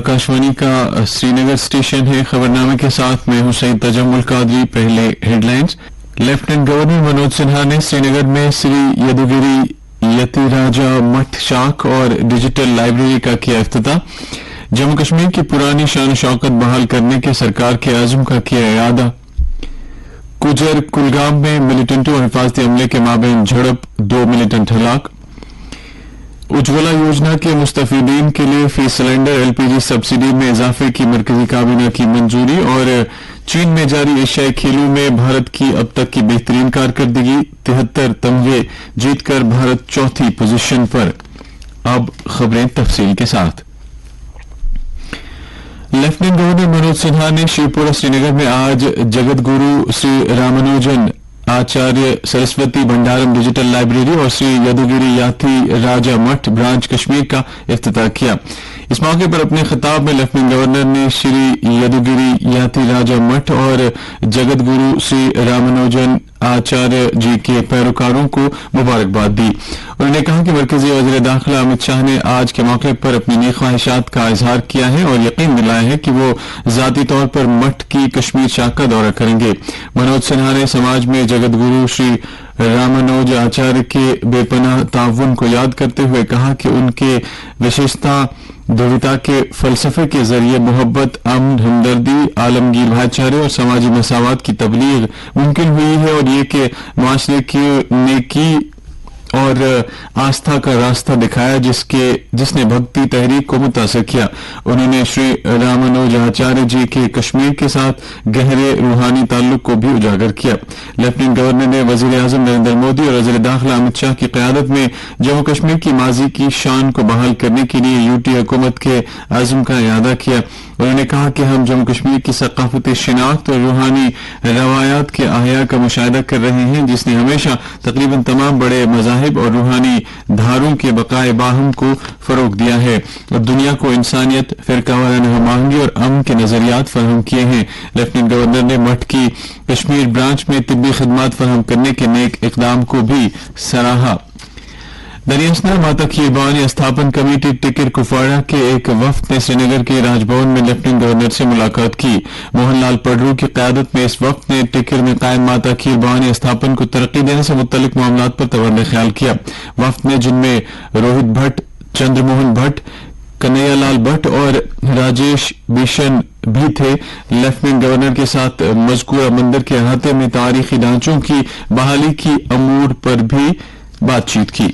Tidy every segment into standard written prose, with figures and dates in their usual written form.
आकाशवाणी का श्रीनगर स्टेशन है। खबरनामे के साथ मैं हुसैन तजम्मुल कादरी। पहले headlines. Lieutenant governor Manoj Sinha ने श्रीनगर में श्री यदुगिरी यतिराजा मठ शाख और डिजिटल लाइब्रेरी का किया इफ्तिताह। जम्मू कश्मीर की पुरानी शान शौकत बहाल करने के सरकार के आज़म का किया इरादा। कुजर कुलगाम में मिलिटेंटों और हिफाजती अमले के माबैन झड़प, 2 मिलिटेंट हलाक। उज्ज्वला योजना के मुस्तफीदीन के लिए फी सिलेंडर एलपीजी सब्सिडी में इजाफे की मरकजी काबीना की मंजूरी। और चीन में जारी एशियाई खेलों में भारत की अब तक की बेहतरीन कारकर्दगी, 73 तमगे जीतकर भारत चौथी पोजीशन पर। अब खबरें तफसील के साथ। लेफ्टिनेंट गवर्नर मनोज सिन्हा ने शिवपुरा श्रीनगर में आज जगत गुरु श्री रामानुजन आचार्य सरस्वती भंडारम डिजिटल लाइब्रेरी और श्री यदुगिरी याति राजा मठ ब्रांच कश्मीर का इफ्तिताह किया। इस मौके पर अपने खिताब में लेफ्टिनेंट गवर्नर ने श्री यदुगिरी याति राजा मठ और जगत गुरु श्री रामानुजन आचार्य जी के पैरोकारों को मुबारकबाद दी। उन्होंने कहा कि मरकजी वज़ीर दाखिला अमित शाह ने आज के मौके पर अपनी नेक ख्वाहिशात का इजहार किया है और यकीन दिलाया है कि वो जाती तौर पर मठ की कश्मीर शाख का दौरा करेंगे। मनोज सिन्हा ने समाज में जगत गुरु श्री रामानुज आचार्य के बेपनाह ताउन को याद करते हुए कहा कि उनके विशेषता द्विविधता के फलसफे के जरिए मोहब्बत, अमन, हमदर्दी, आलमगीर भाईचारे और समाजी मसावत की तबलीग मुमकिन हुई है और ये कि मुआशरे की नेकी और आस्था का रास्ता दिखाया जिसने भक्ति तहरीक को मुतासर किया। उन्होंने श्री रामानुज आचार्य जी के कश्मीर के साथ गहरे रूहानी ताल्लुक को भी उजागर किया। लेफ्टिनेंट गवर्नर ने वजीर आजम नरेंद्र मोदी और वजीर दाखिला अमित शाह की क़यादत में जम्मू कश्मीर की माजी की शान को बहाल करने के लिए यूटी हुकूमत के आज़म का इरादा किया। उन्होंने कहा कि हम जम्मू कश्मीर की सकाफती शिनाख्त और रूहानी रवायात के अहया का मुशाहिदा कर रहे हैं जिसने हमेशा तकरीबन तमाम बड़े मज़ाहिब और रूहानी धारों के बकाए बाहम को फरोग दिया है और दुनिया को इंसानियत, फिरकावाराना हमआहंगी और अमन के नजरियात फराहम किए हैं। लेफ्टिनेंट गवर्नर ने मठ की कश्मीर ब्रांच में तिब्बी खिदमात फराहम करने के नेक इकदाम को भी सराहा। दरियासना माता खीर भवानी स्थापन कमेटी टिकर कुपवाड़ा के एक वफ्द ने श्रीनगर के राजभवन में लेफ्टिनेंट गवर्नर से मुलाकात की। मोहन लाल पडरू की क़यादत में इस वफ्द ने टिकर में कायम माता खीर भवानी स्थापन को तरक्की देने से मुतल्लिक मामलात पर तवज्जो ख्याल किया। वफ्द ने जिनमें रोहित भट्ट, चंद्रमोहन भट्ट, कन्हैयालाल भट्ट और राजेश बिशन भी थे, लेफ्टिनेंट गवर्नर के साथ मज़कूरा मंदिर के अहाते में तारीखी ढांचों की बहाली की अमूर पर भी बातचीत की।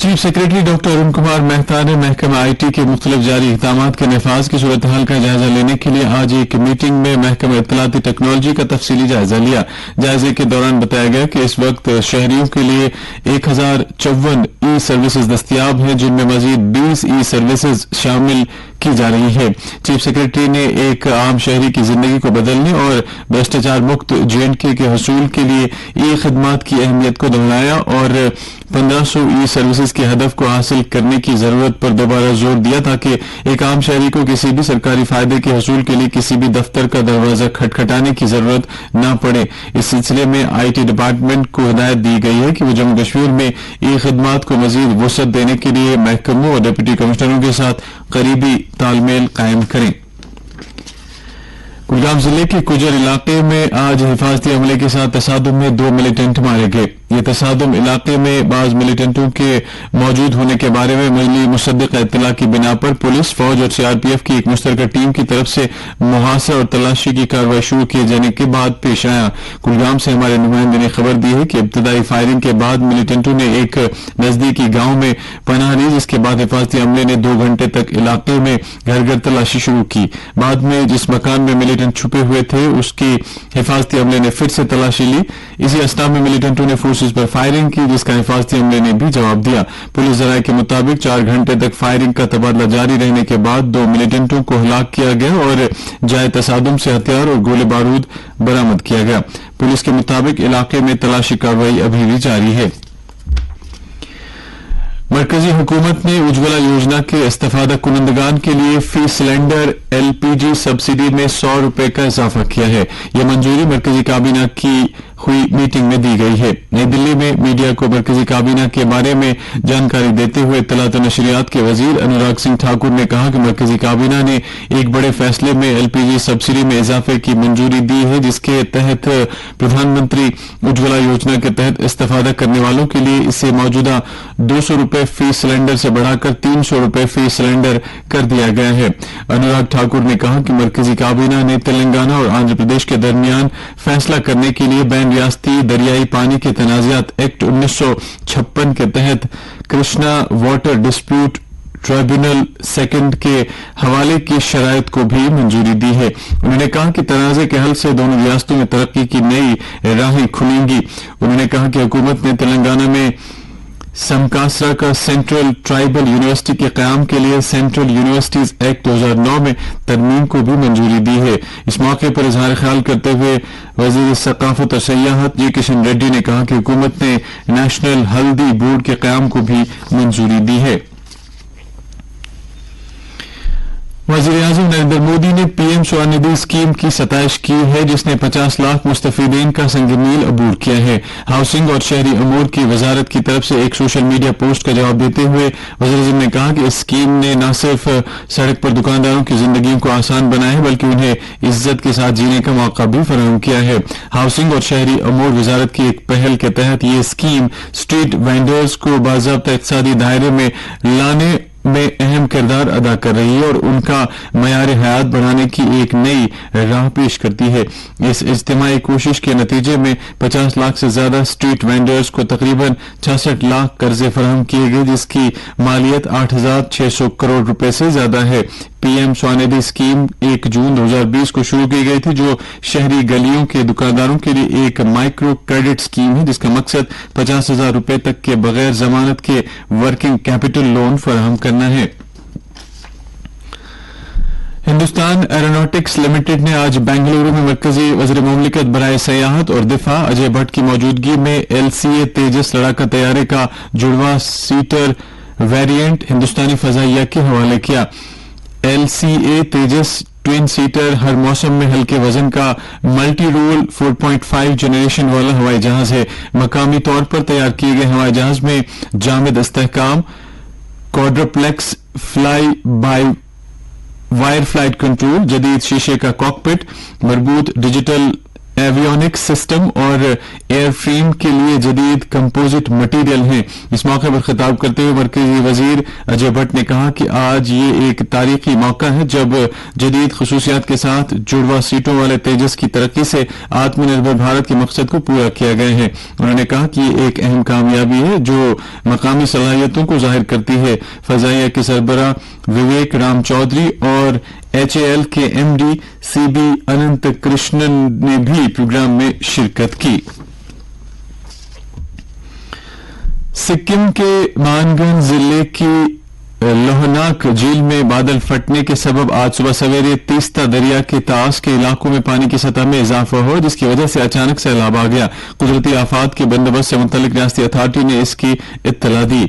Chief secretary doctor Arun Kumar Mehta ने महकमा आईटी के मुख्तलिफ जारी इक़दामात के नफाज की सूरत हाल का जायजा लेने के लिए आज एक मीटिंग में महकमा इत्तलाती टेक्नोलॉजी का तफसीली जायजा लिया। जायजे के दौरान बताया गया कि इस वक्त शहरियों के लिए 1054 ई सर्विसेज दस्तियाब हैं जिनमें मजीद 20 ई सर्विसेज शामिल की जा रही है। चीफ सेक्रेटरी ने एक आम शहरी की जिंदगी को बदलने और भ्रष्टाचार मुक्त जेएंडके के हसूल के लिए ई खिदमात की अहमियत को दोहराया और 1500 ई सर्विसेज के हदफ को हासिल करने की जरूरत पर दोबारा जोर दिया ताकि एक आम शहरी को किसी भी सरकारी फायदे के हसूल के लिए किसी भी दफ्तर का दरवाजा खटखटाने की जरूरत न पड़े। इस सिलसिले में आईटी डिपार्टमेंट को हिदायत दी गई है कि वो जम्मू कश्मीर में ई खिदमात को मजीद वुसअत देने के लिए महकमों और डिप्टी कमिश्नरों के साथ करीबी तालमेल कायम करें। कुलगाम जिले के कुजर इलाके में आज हिफाजती अमले के साथ तसादुम में 2 मिलिटेंट मारे गए। ये तसादुम इलाके में बाज मिलिटेंटों के मौजूद होने के बारे में मिली मुसद्दिक इत्तला की बिना पर पुलिस, फौज और सीआरपीएफ की एक मुश्तरका टीम की तरफ से मुहासर और तलाशी की कार्रवाई शुरू किए जाने के बाद पेश आया। कुलगाम से हमारे नुमाइंदे ने खबर दी है कि इब्तदाई फायरिंग के बाद मिलिटेंटों ने एक नजदीकी गांव में पनाह ली, जिसके बाद हिफाजती अमले ने 2 घंटे तक इलाके में घर घर तलाशी शुरू की। बाद में जिस मकान में मिलिटेंट छुपे हुए थे उसकी हिफाजती अमले ने फिर से तलाशी ली। इसी अस्ना में मिलिटेंटों ने फोर्सेज पर फायरिंग की, जिसका हिफाजती अमले ने भी जवाब दिया। पुलिस जराये के मुताबिक 4 घंटे तक फायरिंग का तबादला जारी रहने के बाद 2 मिलिटेंटों को हलाक किया गया और जाए तसादुम से हथियार और गोले बारूद बरामद किया गया। पुलिस के मुताबिक इलाके में तलाशी कार्रवाई अभी भी जारी है। मरकजी हुकूमत ने उज्ज्वला योजना के इस्तेफादा कुनंदगान के लिए फी सिलेंडर एलपीजी सब्सिडी में 100 रुपए का इजाफा किया है। यह मंजूरी मरकजी काबीना की हुई मीटिंग में दी गई है। नई दिल्ली में मीडिया को मरकजी काबीना के बारे में जानकारी देते हुए इत्तलात और नशरियात के वजीर अनुराग सिंह ठाकुर ने कहा कि मरकजी काबीना ने एक बड़े फैसले में एलपीजी सब्सिडी में इजाफे की मंजूरी दी है, जिसके तहत प्रधानमंत्री उज्ज्वला योजना के तहत इस्तेफादा करने वालों के लिए इसे मौजूदा 200 रुपए फी सिलेंडर से बढ़ाकर 300 रुपए फी सिलेंडर कर दिया गया है। अनुराग ठाकुर ने कहा कि मरकजी काबीना ने तेलंगाना और आंध्र प्रदेश के दरमियान फैसला करने के लिए बैन रियासती दरियाई पानी के तनाज़ात एक्ट 1956 के तहत Krishna water dispute tribunal second के हवाले की शराइत को भी मंजूरी दी है। उन्होंने कहा कि तनाज़े के हल से दोनों रियासतों में तरक्की की नई राहें खुलेंगी। उन्होंने कहा कि हुकूमत ने तेलंगाना में समकासरा का सेंट्रल ट्राइबल यूनिवर्सिटी के क़याम के लिए सेंट्रल यूनिवर्सिटीज एक्ट 2009 में तरमीम को भी मंजूरी दी है। इस मौके पर इजहार ख्याल करते हुए वजीर सकाफत और सयाहत जी किशन रेड्डी ने कहा कि हुकूमत ने नेशनल हल्दी बोर्ड के क़याम को भी मंजूरी दी है। वज़ीर-ए-आज़म नरेंद्र मोदी ने पीएम स्वनिधि स्कीम की सताइश की है, जिसने 50 लाख मुस्तफीदीन का संगमील अबूर किया है। हाउसिंग और शहरी अमूर की वजारत की तरफ से एक सोशल मीडिया पोस्ट का जवाब देते हुए वज़ीर-ए-आज़म ने कहा कि इस स्कीम ने न सिर्फ सड़क पर दुकानदारों की जिंदगी को आसान बनाया है, बल्कि उन्हें इज्जत के साथ जीने का मौका भी फराहम किया है। हाउसिंग और शहरी अमूर वजारत की एक पहल के तहत ये स्कीम स्ट्रीट वेंडर्स को बाज़ाब्ता इक़्तिसादी दायरे में लाने में अहम किरदार अदा कर रही है और उनका मयार हयात बढ़ाने की एक नई राह पेश करती है। इस इज्तिमाई कोशिश के नतीजे में 50 लाख से ज्यादा स्ट्रीट वेंडर्स को तकरीबन 66 लाख कर्जे फराहम किए गए, जिसकी मालियत 8,600 करोड़ रुपए से ज्यादा है। पीएम स्वनिधि स्कीम 1 जून 2020 को शुरू की गई थी, जो शहरी गलियों के दुकानदारों के लिए एक माइक्रो क्रेडिट स्कीम है, जिसका मकसद 50,000 रुपए तक के बगैर जमानत के वर्किंग कैपिटल लोन फराहम करना है। हिंदुस्तान एरोनॉटिक्स लिमिटेड ने आज बेंगलुरु में मरकजी वज़ीर मुमलिकत बराए सयाहत और दिफा अजय भट्ट की मौजूदगी में एलसीए तेजस लड़ाका तैयारे का जुड़वा सीटर वेरिएंट हिंदुस्तानी फजाइया के हवाले किया। एलसीए तेजस ट्विन सीटर हर मौसम में हल्के वजन का मल्टी रोल 4.5 जनरेशन वाला हवाई जहाज है। मकामी तौर पर तैयार किए गए हवाई जहाज में जामिद इस्तेहकाम, quadruplex fly by wire flight control, जदीद शीशे का कॉकपिट, मजबूत डिजिटल एवियोनिक्स सिस्टम और एयरफ्रेम के लिए जदीद कंपोजिट मटेरियल हैं। इस मौके पर खिताब करते हुए मरकजी वजीर अजय भट्ट ने कहा कि आज ये एक तारीखी मौका है जब जदीद खसूसियात के साथ जुड़वा सीटों वाले तेजस की तरक्की से आत्मनिर्भर भारत के मकसद को पूरा किया गया है। उन्होंने कहा कि ये एक अहम कामयाबी है जो मकामी सलाहियतों को जाहिर करती है। फजाइया के सरबराह विवेक राम चौधरी और एचएएल के एमडी सीबी अनंत कृष्णन ने भी प्रोग्राम में शिरकत की। सिक्किम के मानगंज जिले की लोहनाक झील में बादल फटने के सबब आज सुबह सवेरे तीस्ता दरिया के तास के इलाकों में पानी की सतह में इजाफा हुआ, जिसकी वजह से अचानक सैलाब आ गया। कुदरती आफात के बंदोबस्त से मुतल्लिक रियासती अथॉरिटी ने इसकी इत्तला दी।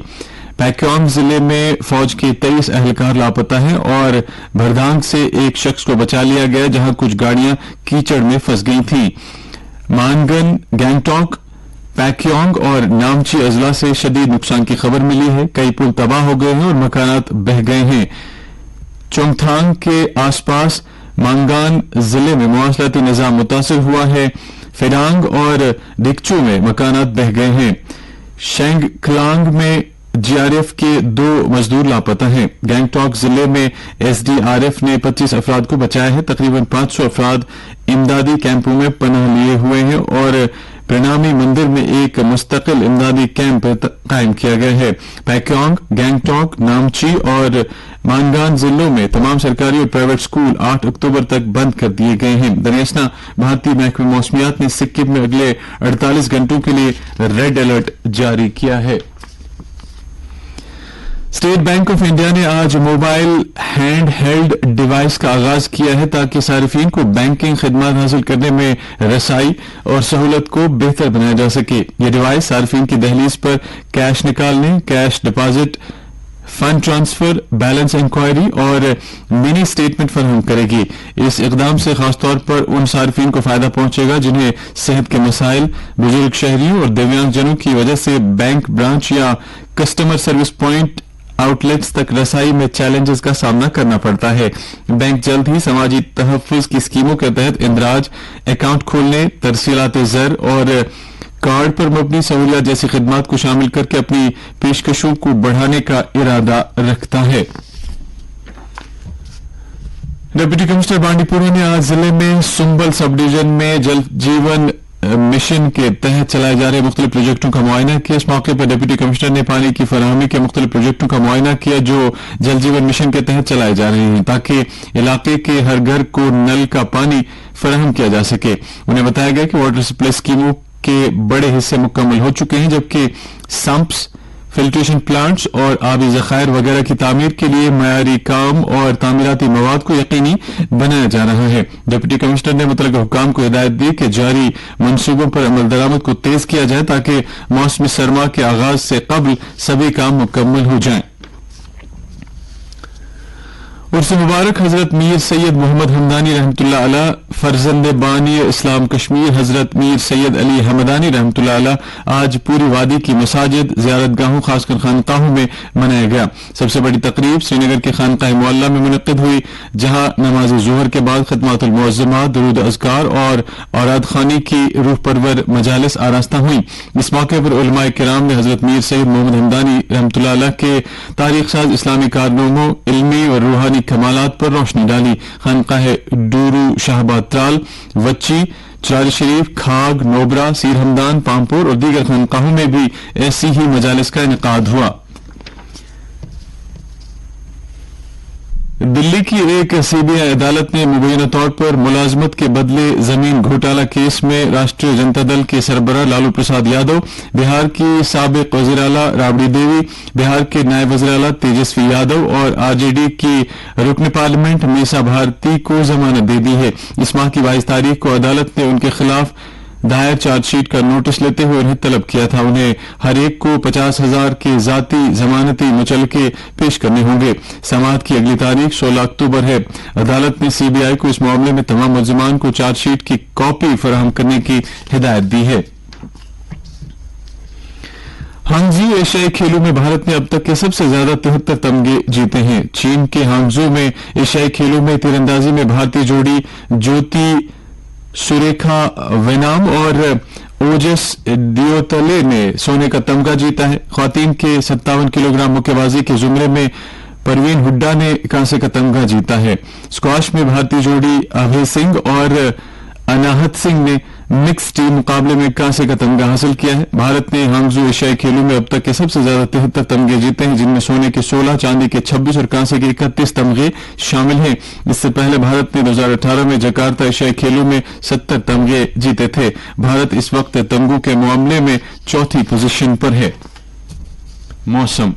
पैक्योंग जिले में फौज के 23 अहलकार लापता हैं और भरदांग से एक शख्स को बचा लिया गया, जहां कुछ गाड़ियां कीचड़ में फंस गई थीं। मानगन, गैंगटॉक, पैक्योंग और नामची अजला से शदीद नुकसान की खबर मिली है। कई पुल तबाह हो गए हैं और मकानात बह गए हैं। चोंगथांग के आसपास मांगान जिले में मवासलाती निजाम मुतासिर हुआ है। फेडांग और डिक्चू में मकानात बह गए हैं। शेंगक्लांग में जीआरएफ के 2 मजदूर लापता हैं। गैंगटॉक जिले में एसडीआरएफ ने 25 अफराद को बचाया है। तकरीबन 500 अफराद इमदादी कैंपों में पनाह लिए हुए हैं और प्रणामी मंदिर में एक मुस्तकिल इमदादी कैंप कायम किया गया है। पैक्योंग, गैंगटॉक, नामची और मानगान जिलों में तमाम सरकारी और प्राइवेट स्कूल 8 अक्टूबर तक बंद कर दिए गए हैं। दरअसल भारतीय महकमे मौसमियात ने सिक्किम में अगले 48 घंटों के लिए रेड अलर्ट जारी किया है। स्टेट बैंक ऑफ इंडिया ने आज मोबाइल हैंड हेल्ड डिवाइस का आगाज किया है ताकि सार्फिन को बैंकिंग खिदमत हासिल करने में रसाई और सहूलत को बेहतर बनाया जा सके। ये डिवाइस सार्फिन की दहलीज पर कैश निकालने, cash deposit fund transfer, balance inquiry और मिनी स्टेटमेंट फराहम करेगी। इस इकदाम से खासतौर पर उन सार्फिन को फायदा पहुंचेगा जिन्हें सेहत के मसाइल, बुजुर्ग शहरियों और दिव्यांगजनों की वजह से बैंक ब्रांच या कस्टमर सर्विस पॉइंट आउटलेट्स तक रसाई में चैलेंजेस का सामना करना पड़ता है। बैंक जल्द ही समाजी तहफ़्फ़ुज़ की स्कीमों के तहत इंदराज, अकाउंट खोलने, तरसीलात ज़र और कार्ड पर मबनी सहूलियत जैसी खिदमात को शामिल करके अपनी पेशकशों को बढ़ाने का इरादा रखता है। डिप्टी कमिश्नर बांडीपुरा ने आज जिले में सुंबल सब डिवीजन में जल जीवन मिशन के तहत चलाए जा रहे मुख्तलिफ प्रोजेक्टों का मुआयना किया। इस मौके पर डिप्टी कमिश्नर ने पानी की फराहमी के मुख्तलिफ प्रोजेक्टों का मुआयना किया जो जल जीवन मिशन के तहत चलाए जा रहे हैं ताकि इलाके के हर घर को नल का पानी फराहम किया जा सके। उन्हें बताया गया कि वाटर सप्लाई स्कीमों के बड़े हिस्से मुकम्मल हो चुके हैं जबकि सम्प्स, फिल्ट्रेशन प्लांट्स और आबी ज़खायर वगैरह की तामीर के लिए मयारी काम और तामीराती मवाद को यकीनी बनाया जा रहा है। डिप्टी कमिश्नर ने मुतल्लिक़ हुक्काम को हिदायत दी कि जारी मंसूबों पर अमल दरामद को तेज किया जाए ताकि मौसम सरमा के आगाज से कबल सभी काम मुकम्मल हो जाएं। उर्स मुबारक हजरत मीर सैयद मोहम्मद हमदानी रहमतुल्लाह अलैह फर्जंद बानी इस्लाम कश्मीर हजरत मीर सैयद अली हमदानी रहमतुल्लाह अलैह आज पूरी वादी की मसाजिद, ज़ियारतगाहों खासकर खानकाहों में मनाया गया। सबसे बड़ी तकरीब श्रीनगर के खानकाह मुअल्ला में मुनक्किद हुई जहां नमाज ज़ुहर के बाद खिदमतुल मुअज़्ज़मात, दुरूद अज़कार और औराद खानी की रूह परवर मजालिस आरास्ता हुई। इस मौके पर उलमाए किराम ने हजरत मीर सैयद मोहम्मद हमदानी रहमतुल्लाह अलैह के तारीख साज इस्लामी कारनामों, इल्मी और रूहानी कमालात पर रोशनी डाली। खानकाह डूरू, शाहबाद त्राल, वच्ची, चरारी शरीफ, खाग, नोबरा, सीर हमदान, पामपुर और दीगर खानकाहों में भी ऐसी ही मजालिस का इनेकाद हुआ। दिल्ली की एक सीबीआई अदालत ने मुबैना तौर पर मुलाजमत के बदले जमीन घोटाला केस में राष्ट्रीय जनता दल के सरबराह लालू प्रसाद यादव, बिहार की साबिक वज़ीर आला राबड़ी देवी, बिहार के नायब वज़ीर आला तेजस्वी यादव और आरजेडी की रुकन पार्लियामेंट मीसा भारती को जमानत दे दी है। इस माह की 22 तारीख को अदालत ने उनके खिलाफ दायर चार्जशीट का नोटिस लेते हुए उन्हें तलब किया था। उन्हें हर एक को 50,000 के जाती जमानती मुचलके पेश करने होंगे। समाअत की अगली तारीख 16 अक्टूबर है। अदालत ने सीबीआई को इस मामले में तमाम मुल्जिमान को चार्जशीट की कॉपी फराहम करने की हिदायत दी है। हांगझू एशियाई खेलों में भारत ने अब तक के सबसे ज्यादा 73 तमगे जीते हैं। चीन के हांगझू में एशियाई खेलों में तीरंदाजी में भारतीय जोड़ी ज्योति सुरेखा वेनाम और ओजस डियोतले ने सोने का तमगा जीता है। ख्वातीन के 57 किलोग्राम मुक्केबाजी के जुमरे में परवीन हुड्डा ने कांसे का तमगा जीता है। स्क्वाश में भारतीय जोड़ी अभय सिंह और अनाहत सिंह ने मिक्स टीम मुकाबले में कांसे का तमगा हासिल किया है। भारत ने हांगझू एशियाई खेलों में अब तक के सबसे ज्यादा 73 तमगे जीते हैं जिनमें सोने के 16, चांदी के 26 और कांसे के 31 तमगे शामिल हैं। इससे पहले भारत ने 2018 में जकार्ता एशियाई खेलों में 70 तमगे जीते थे। भारत इस वक्त तमगों के मामले में चौथी पोजीशन पर है। मौसम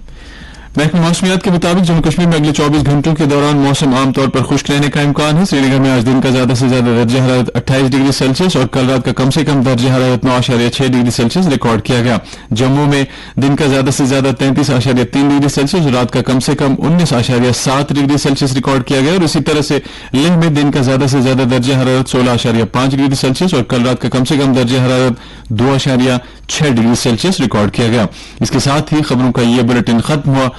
महकमा मौसमियात के मुताबिक जम्मू कश्मीर में अगले 24 घंटों के दौरान मौसम आमतौर पर खुश्क रहने का इम्कान है। श्रीनगर में आज दिन का ज्यादा से ज्यादा दर्जा हरारत 28 डिग्री सेल्सियस और कल रात का कम से कम दर्जा हरारत 9.6 डिग्री सेल्सियस रिकॉर्ड किया गया। जम्मू में दिन का ज्यादा से ज्यादा 33.3 डिग्री सेल्सियस और रात का कम से कम 19.7 डिग्री सेल्सियस रिकॉर्ड किया गया और इसी तरह से लेह में दिन का ज्यादा से ज्यादा दर्जा हरारत 16.5 डिग्री सेल्सियस और कल रात का कम से कम दर्जा हरारत 2.6 डिग्री सेल्सियस रिकॉर्ड किया गया। इसके साथ ही खबरों का यह बुलेटिन खत्म हुआ।